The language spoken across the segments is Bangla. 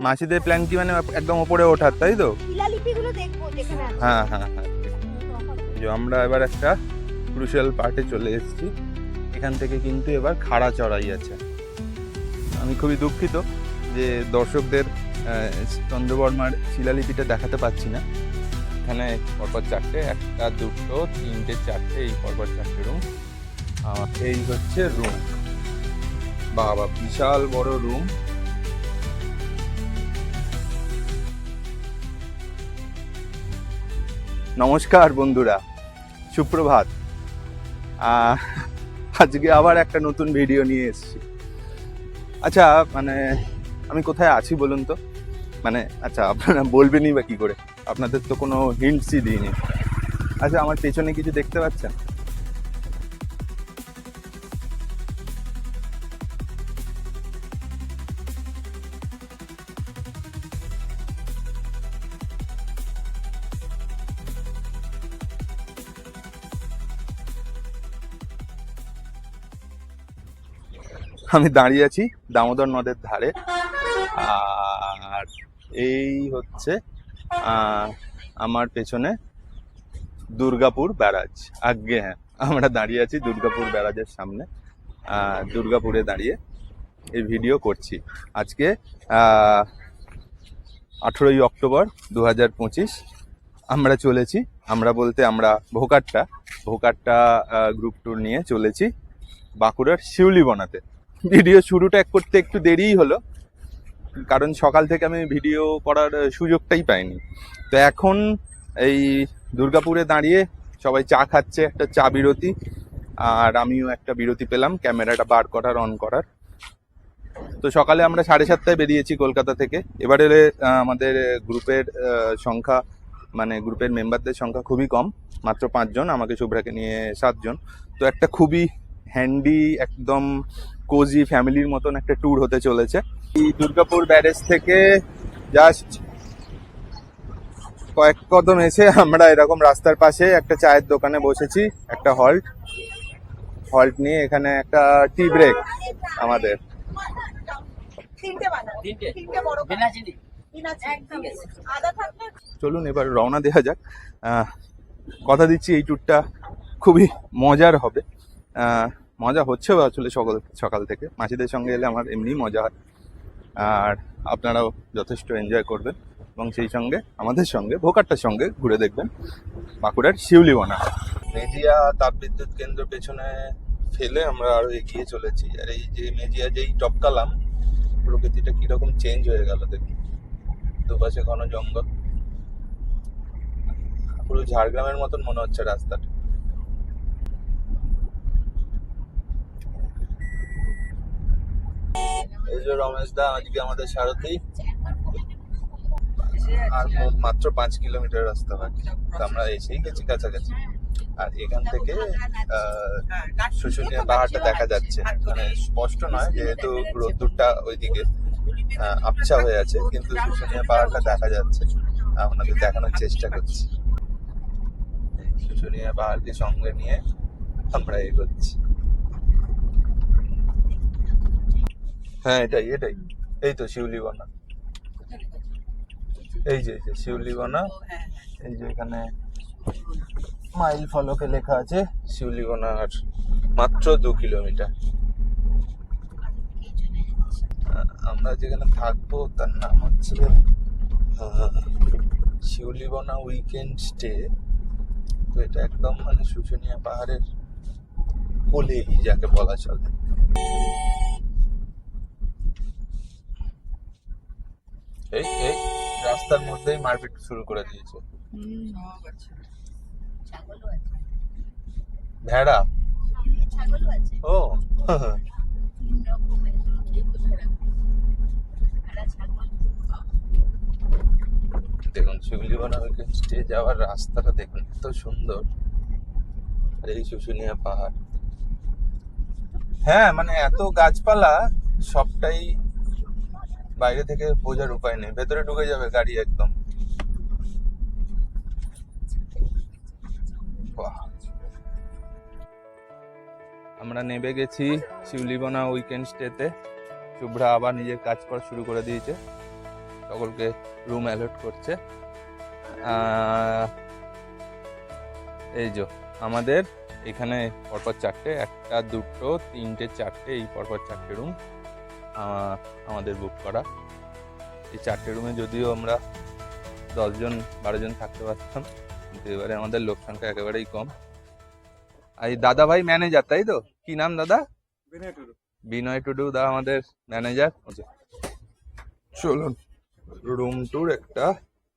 মাসিদের প্ল্যান কি মানে একদম ওপরে ওঠার, তাই তো? শিলালিপিগুলো দেখবো যেখানে আছে। হ্যাঁ হ্যাঁ হ্যাঁ। যে আমরা এবার একটা ক্রুশিয়াল পার্টে চলে এসেছি। এখান থেকে কিন্তু এবার খাড়া চড়াই আছে। আমি খুবই দুঃখিত যে দর্শকদের চন্দ্রবর্মার শিলালিপিটা দেখাতে পাচ্ছি না। এখানে পরপর চারটে, একটা দুটো তিনটে চারটে, এই পরপর চারটে রুম। এই হচ্ছে রুম। বাবা বিশাল বড় রুম। নমস্কার বন্ধুরা, সুপ্রভাত। আজকে আবার একটা নতুন ভিডিও নিয়ে এসেছি। আচ্ছা মানে আমি কোথায় আছি বলুন তো? মানে আচ্ছা আপনারা বলবেনই বা কি করে, আপনাদের তো কোনো হিন্টসই দিইনি। আচ্ছা আমার পেছনে কিছু দেখতে পাচ্ছেন? আমি দাঁড়িয়ে আছি দামোদর নদের ধারে। আর এই হচ্ছে আমার পেছনে দুর্গাপুর ব্যারাজ। আগে হ্যাঁ, আমরা দাঁড়িয়ে আছি দুর্গাপুর ব্যারাজের সামনে। দুর্গাপুরে দাঁড়িয়ে এই ভিডিও করছি। আজকে 18ই অক্টোবর 2025। আমরা চলেছি, আমরা বলতে আমরা ভোকাট্টা গ্রুপ ট্যুর নিয়ে চলেছি বাঁকুড়ার শিউলিবনাতে। ভিডিও শুরুটা করতে একটু দেরিই হলো, কারণ সকাল থেকে আমি ভিডিও করার সুযোগটাই পাইনি। তো এখন এই দুর্গাপুরে দাঁড়িয়ে সবাই চা খাচ্ছে, একটা চা বিরতি, আর আমিও একটা বিরতি পেলাম ক্যামেরাটা বার করার, অন করার। তো সকালে আমরা 7:30টায় বেরিয়েছি কলকাতা থেকে। এবারে আমাদের গ্রুপের সংখ্যা, মানে গ্রুপের মেম্বারদের সংখ্যা খুবই কম, মাত্র 5 জন, আমাকে শুভ্রাকে নিয়ে 7 জন। তো একটা খুবই হ্যান্ডি, একদম কোজি ফ্যামিলির মতন একটা ট্যুর হতে চলেছে। এই দুর্গাপুর ব্যারেজ থেকে জাস্ট কয়েক কদম এসে আমরা এরকম রাস্তার পাশে একটা চায়ের দোকানে বসেছি। একটা হল্ট নিয়ে এখানে একটা টি ব্রেক আমাদের। চলুন এবার রওনা দেওয়া যাক। কথা দিচ্ছি এই ট্যুরটা খুবই মজার হবে। মজা হচ্ছেও আসলে সকাল থেকে। মাসিদের সঙ্গে এলে আমার এমনি মজা হয়, আর আপনারাও যথেষ্ট এনজয় করবেন এবং সেই সঙ্গে আমাদের সঙ্গে ভোকাট্টার সঙ্গে ঘুরে দেখবেন বাঁকুড়ার শিউলিবনা। মেজিয়া তাপবিদ্যুৎ কেন্দ্র পেছনে ফেলে আমরা আরো এগিয়ে চলেছি। আর এই যে মেজিয়া যেই টপকালাম, প্রকৃতিটা কিরকম চেঞ্জ হয়ে গেল দেখুন। দুপাশে ঘন জঙ্গল, পুরো ঝাড়গ্রামের মতন মনে হচ্ছে রাস্তাটা। এই যে রমেশ দা আজকে আমাদের সারথি। আর মাত্র 5 কিলোমিটার রাস্তা বাকি, তো আমরা এসেই গেছি কাছাকাছি। আর এখান থেকে শুশুনিয়া পাহাড়টা দেখা যাচ্ছে, মানে স্পষ্ট নয় যেহেতু রোদ্দুরটা ওইদিকে আবছা হয়ে আছে, কিন্তু শুশুনিয়া পাহাড়টা দেখা যাচ্ছে। আপনাদের দেখানোর চেষ্টা করছি। শুশুনিয়া পাহাড়কে সঙ্গে নিয়ে আমরা এগোচ্ছি। হ্যাঁ এটাই এই তো শিউলিবনা। এই যে শিউলিবনা, এই যে এখানে মাইল ফলকে লেখা আছে শিউলিবনা, আর মাত্র 2 কিলোমিটার। আমরা যেখানে থাকবো তার নাম হচ্ছে শিউলিবনা উইকেন্ড স্টে। তো এটা একদম মানে শুশুনিয়া পাহাড়ের কোলেই যাকে বলা চলে। এই এই রাস্তার মধ্যেই মারপিট শুরু করে দিয়েছে। ভেড়া? ও দেখুন শিউলিবনা উইকেন্ড স্টে যাওয়ার রাস্তাটা দেখুন, এত সুন্দর। আর এই শুশুনিয়া পাহাড়, হ্যাঁ মানে এত গাছপালা, সবটাই বাইরে থেকে বোঝার উপায় নেই, ভেতরে ঢুকে যাবে গাড়ি একদম। বাহ, আমরা নেমে গেছি শিউলিবনা উইকেন্ড স্টেতে। শুভ্রা আবার নিজের কাজ করা শুরু করে দিয়েছে। সকলকে রুম অ্যালট করছে। এই যে আমাদের এখানে পরপর চারটে, একটা দুটো তিনটে চারটে, এই পরপর চারটে রুম আমাদের বুক করা। এই চারটে রুমে যদিও আমরা 10-12 জন থাকতে পারতাম, কিন্তু এবারে আমাদের লোক সংখ্যা একেবারেই কম। আর এই দাদা ভাই ম্যানেজার, তাই তো? কি নাম দাদা? বিনয় টুডু দা আমাদের ম্যানেজার। চলুন রুম ট্যুর একটা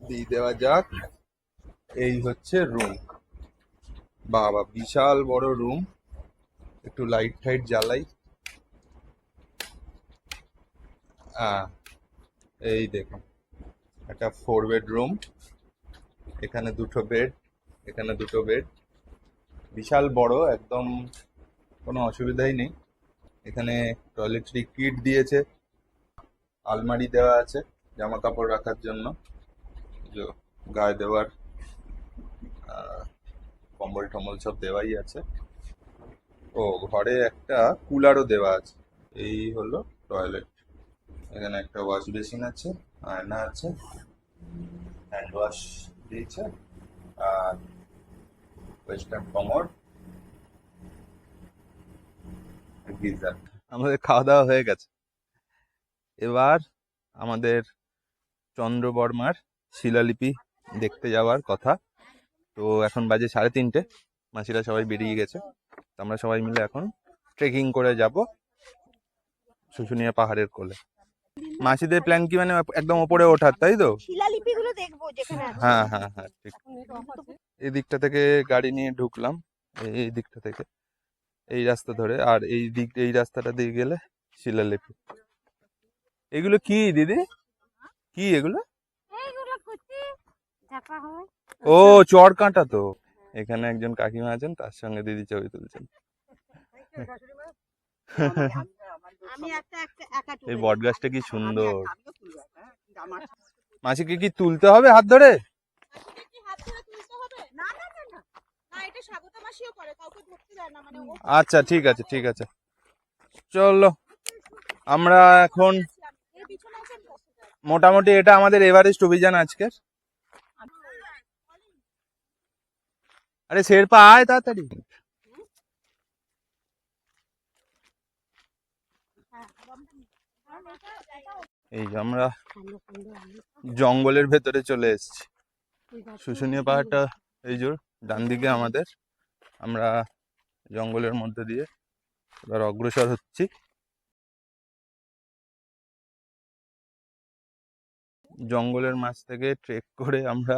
দিয়ে দেওয়া যাক। এই হচ্ছে রুম। বাবা বিশাল বড় রুম। একটু লাইট ফাইট জ্বালাই। এই দেখুন, একটা 4 বেডরুম। এখানে দুটো বেড, এখানে দুটো বেড। বিশাল বড়, একদম কোনো অসুবিধাই নেই। এখানে টয়লেট্রি কিট দিয়েছে, আলমারি দেওয়া আছে জামা কাপড় রাখার জন্য, গায়ে দেওয়ার কম্বল টম্বল সব দেওয়াই আছে। ও ঘরে একটা কুলারও দেওয়া আছে। এই হলো টয়লেট। এখানে একটা ওয়াশ বেসিন আছে, আয়না আছে, হ্যান্ড ওয়াশ দিয়েছে, আর ওয়েস্টার্ন কমোড, গিজার। আমাদের খাওয়া দাওয়া হয়ে গেছে। এবার আমাদের চন্দ্র বর্মার শিলালিপি দেখতে যাওয়ার কথা। তো এখন বাজে 3:30, মাসিরা সবাই বেরিয়ে গেছে। আমরা সবাই মিলে এখন ট্রেকিং করে যাব শুশুনিয়া পাহাড়ের কোলে। মাসিদের প্ল্যান কি মানে একদম ওপরে ওঠার, তাই তো? শিলালিপিগুলো দেখবো যেখানে আছে। হ্যাঁ হ্যাঁ হ্যাঁ, ঠিক। এই দিকটা থেকে গাড়ি নিয়ে ঢুকলাম, এই দিকটা থেকে এই রাস্তা ধরে, আর এই রাস্তাটা দিয়ে গেলে শিলালিপি। এগুলো কি দিদি, কি এগুলো? ও চড় কাঁটা তো। এখানে একজন কাকিমা আছেন, তার সঙ্গে দিদি ছবি তুলছেন। আমি একটা একা এই বট গাছটা কি সুন্দর। মাসিকে কি তুলতে হবে হাত ধরে? আচ্ছা ঠিক আছে ঠিক আছে, চলো। আমরা এখন মোটামুটি, এটা আমাদের এভারেস্ট অভিযান আজকের। আরে শেরপা আয় তাড়াতাড়ি। এই যে আমরা জঙ্গলের ভেতরে চলে এসেছি। শুশুনিয়া পাহাড়টা এই যে ডান দিকে আমাদের। আমরা জঙ্গলের মধ্যে দিয়ে এবার অগ্রসর হচ্ছি। জঙ্গলের মাঝ থেকে ট্রেক করে আমরা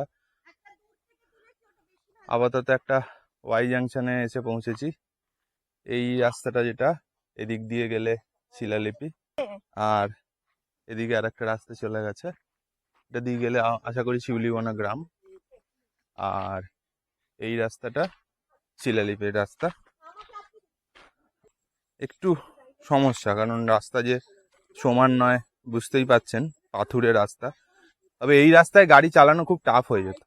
আপাতত একটা ওয়াই জাংশনে এসে পৌঁছেছি। এই রাস্তাটা যেটা, এদিক দিয়ে গেলে শিলালিপি, আর এদিকে আর একটা রাস্তা চলে গেছে, এটা দিয়ে গেলে আশা করি শিউলিবনা গ্রাম। আর এই রাস্তাটা শিলালিপির রাস্তা। একটু সমস্যা, কারণ রাস্তা যে সমান নয়, বুঝতেই পাচ্ছেন, পাথুরে রাস্তা। তবে এই রাস্তায় গাড়ি চালানো খুব টাফ হয়ে যেত।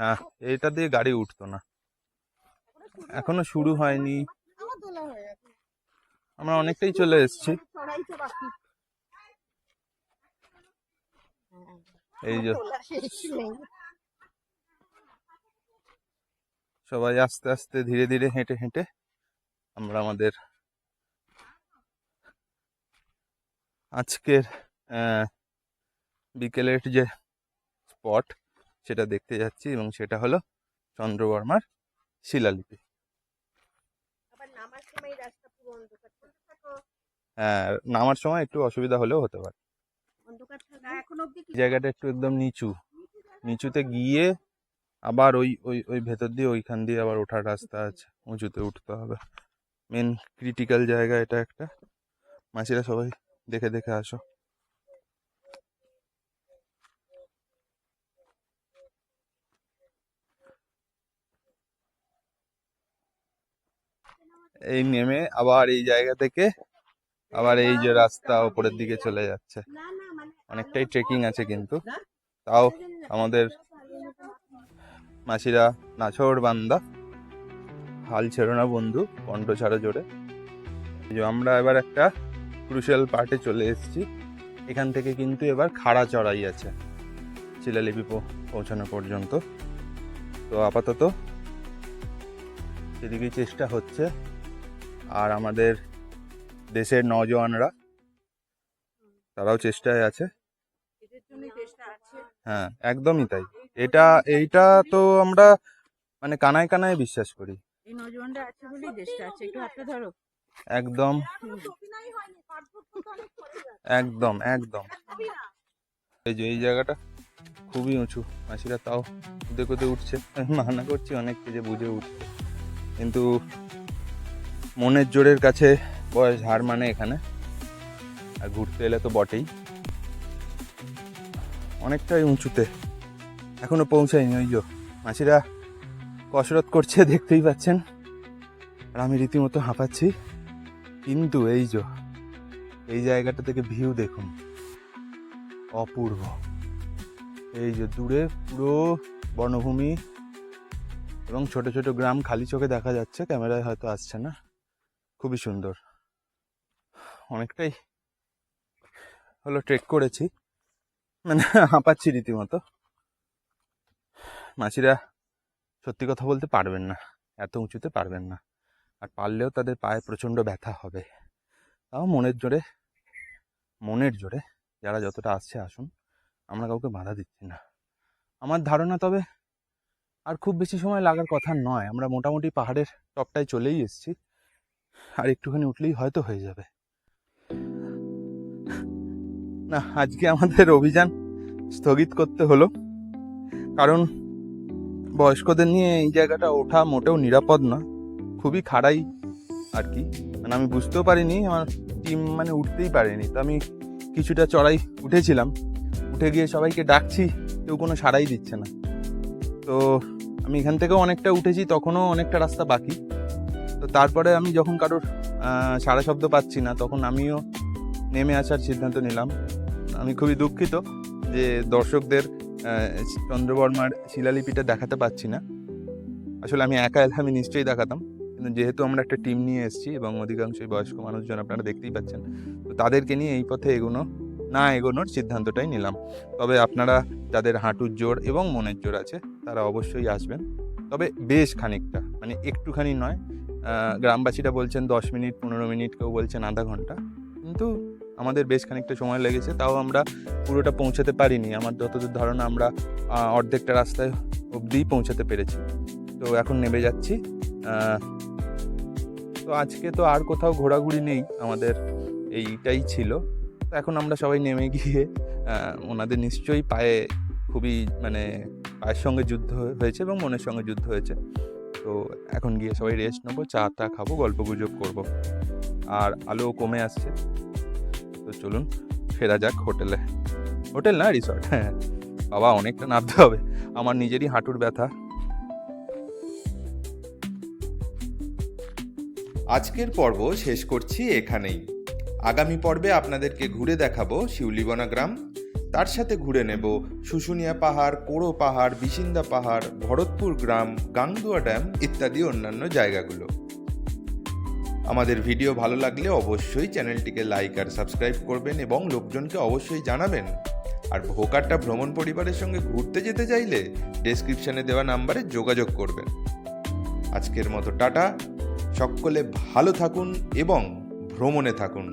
হ্যাঁ, এটা দিয়ে গাড়ি উঠতো না। এখনো শুরু হয়নি, আমরা অনেকটাই চলে এসেছি। এই যে সবাই আস্তে আস্তে ধীরে ধীরে হেঁটে হেঁটে আমরা আমাদের আজকের বিকেলের যে স্পট সেটা দেখতে যাচ্ছি, এবং সেটা হলো চন্দ্রবর্মার শিলালিপি। হ্যাঁ, নামার সময় একটু অসুবিধা হলেও হতে পারে। জায়গাটা একটু একদম নিচুতে গিয়ে আবার ওই ওই ওই ভেতর দিয়ে ওইখান দিয়ে আবার ওঠার রাস্তা আছে, উঁচুতে উঠতে হবে। মেন ক্রিটিক্যাল জায়গা এটা একটা। মাসিরা সবাই দেখে দেখে আসো। এই নেমে আবার এই জায়গা থেকে আবার এই যে রাস্তা উপরের দিকে চলে যাচ্ছে। অনেকটাই ট্রেকিং আছে, কিন্তু তাও আমাদের মাসিরা নাছোড় বান্দা, হাল ছেড়ো না বন্ধু, কণ্ঠ ছাড়ো জোরে। আমরা এবার একটা ক্রুশিয়াল পার্টে চলে এসেছি। এখান থেকে কিন্তু এবার খাড়া চড়াই আছে শিলালিপি পৌঁছানো পর্যন্ত। তো আপাতত সেদিকেই চেষ্টা হচ্ছে। আর আমাদের দেশের নওজওয়ানরা তারাও চেষ্টায় আছে। হ্যাঁ, একদমই তাই। এইটা তো আমরা মানে কানায় কানায় বিশ্বাস করি। এই নজওয়ানরা আছে বলেই দেশটা আছে। একটু হাতটা ধরো। একদম একদম একদম। এই যে এই জায়গাটা খুবই উঁচু, মাসিরা তাও কুদে কুদে উঠছে। আমি মানা করছি অনেককে যে বুঝে উঠছে, কিন্তু মনের জোরের কাছে বয়স হার মানে এখানে। আর ঘুরতে এলে তো বটেই। অনেকটাই উঁচুতে, এখনো পৌঁছায়নি। ওই যে মাসিরা কসরত করছে, দেখতেই পাচ্ছেন। আর আমি রীতিমতো হাঁপাচ্ছি। কিন্তু এই জায়গাটা থেকে ভিউ দেখুন, অপূর্ব। এই যে দূরে পুরো বনভূমি এবং ছোট ছোট গ্রাম খালি চোখে দেখা যাচ্ছে, ক্যামেরায় হয়তো আসছে না। খুবই সুন্দর। অনেকটাই হলো ট্রেক করেছি, মানে হাঁপাচ্ছি রীতিমতো। মাসিরা সত্যি কথা বলতে পারবেন না, এত উঁচুতে পারবেন না। আর পারলেও তাদের পায়ে প্রচণ্ড ব্যথা হবে। তাও মনের জোরে যারা যতটা আসছে আসুন, আমরা কাউকে বাধা দিচ্ছি না। আমার ধারণা তবে আর খুব বেশি সময় লাগার কথা নয়। আমরা মোটামুটি পাহাড়ের টপটায় চলেই এসেছি, আর একটুখানি উঠলেই হয়তো হয়ে যাবে। না, আজকে আমাদের অভিযান স্থগিত করতে হলো, কারণ বয়স্কদের নিয়ে এই জায়গাটা ওঠা মোটেও নিরাপদ না। খুবই খাড়াই আর কি। মানে আমি বুঝতেও পারিনি, আমার টিম মানে উঠতেই পারেনি। তো আমি কিছুটা চড়াই উঠেছিলাম, উঠে গিয়ে সবাইকে ডাকছি, কেউ কোনো সাড়াই দিচ্ছে না। তো আমি এখান থেকেও অনেকটা উঠেছি, তখনও অনেকটা রাস্তা বাকি। তো তারপরে আমি যখন কারোর সাড়া শব্দ পাচ্ছি না, তখন আমিও নেমে আসার সিদ্ধান্ত নিলাম। আমি খুবই দুঃখিত যে দর্শকদের চন্দ্রবর্মার শিলালিপিটা দেখাতে পাচ্ছি না। আসলে আমি একা এলে আমি নিশ্চয়ই দেখাতাম, কিন্তু যেহেতু আমরা একটা টিম নিয়ে এসেছি এবং অধিকাংশই বয়স্ক মানুষজন আপনারা দেখতেই পাচ্ছেন, তো তাদেরকে নিয়ে এই পথে এগোনোর সিদ্ধান্তটাই নিলাম। তবে আপনারা যাদের হাঁটুর জোর এবং মনের জোর আছে তারা অবশ্যই আসবেন, তবে বেশ খানিকটা, মানে একটুখানি নয়। গ্রামবাসীরা বলছেন 10 মিনিট 15 মিনিট, কেউ বলছেন আধা ঘন্টা, কিন্তু আমাদের বেশ খানিকটা সময় লেগেছে। তাও আমরা পুরোটা পৌঁছাতে পারিনি। আমার যতদূর ধারণা আমরা অর্ধেকটা রাস্তায় অবধিই পৌঁছাতে পেরেছি। তো এখন নেমে যাচ্ছি। তো আজকে তো আর কোথাও ঘোরাঘুরি নেই, আমাদের এইটাই ছিল। তো এখন আমরা সবাই নেমে গিয়ে ওনাদের নিশ্চয়ই খুবই মানে পায়ের সঙ্গে যুদ্ধ হয়েছে এবং মনের সঙ্গে যুদ্ধ হয়েছে। তো এখন গিয়ে সবাই রেস্ট নেবো, চা খাবো, গল্প গুজব করবো। আর আলো কমে আসছে, তো চলুন ফেরা যাক হোটেল না রিসর্ট। হ্যাঁ বাবা, অনেকটা নামতে হবে, আমার নিজেরই হাঁটুর ব্যথা। আজকের পর্ব শেষ করছি এখানেই। আগামী পর্বে আপনাদেরকে ঘুরে দেখাবো শিউলিবনা গ্রাম, তার সাথে ঘুরে নেব শুশুনিয়া পাহাড়, কোড়ো পাহাড়, বিচিন্দা পাহাড়, ভরতপুর গ্রাম, গাংদুয়া ড্যাম ইত্যাদি অন্যান্য জায়গাগুলো। আমাদের ভিডিও ভালো লাগলে অবশ্যই চ্যানেলটিকে লাইক আর সাবস্ক্রাইব করবেন এবং লোকজনকে অবশ্যই জানাবেন। আর ভোকাট্টা ভ্রমণ পরিবারের সঙ্গে ঘুরতে যেতে চাইলে ডেসক্রিপশনে দেওয়া নাম্বারে যোগাযোগ করবেন। আজকের মতো টাটা, সকলে ভালো থাকুন এবং ভ্রমণে থাকুন।